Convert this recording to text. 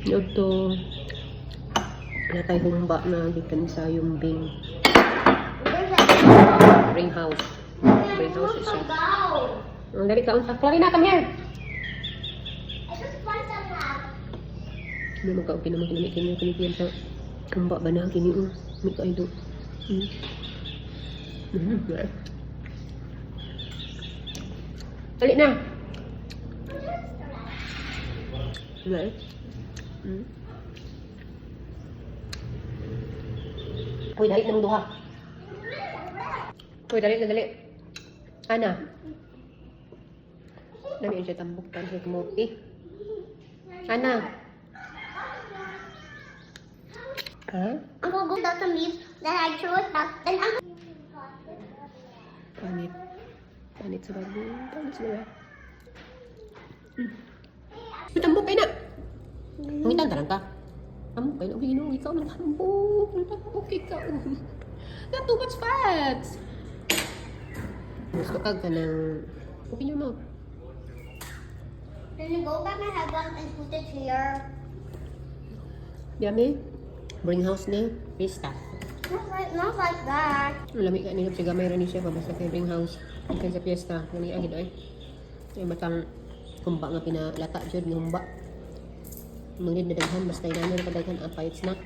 Ito, wala tayo humba na gikan sa yung Bing. Ring house. Ring house is siya. Oh, dali ka unsa. Clarina, come here. Ano magkaupin naman kinamit kinyo kinipiyan sa humba ba na kini may kaido. Dali na. Dali. Uy, dali na mong duha. Uy, dali na, dali. Ana. Dami yung siya tambok tan sa kumopi. Ana. Ha? I'm gonna go down some leaves that I threw it back. Then I'm Panit. Panit sa bago. Panit sa bago. Tambok kayo na. Mangitan tarang ka. Tambok kayo na. Uy, no, ikaw ng tambok. Tambok ikaw. Not too much fat. Gusto kag ka ng... Open your mouth. gonna go back my headband and put it here. Yummy. Bring house ni Pista. Not like that. Lamig ka nila siya gamay rin siya pabasa kay bring house. Ikan sa piyesta. Lamig agad ay. Ay matang humba nga pinalata dyan. Yung humba. Mungkin na daghan. Basta ilan na kadaghan. Apayot snack.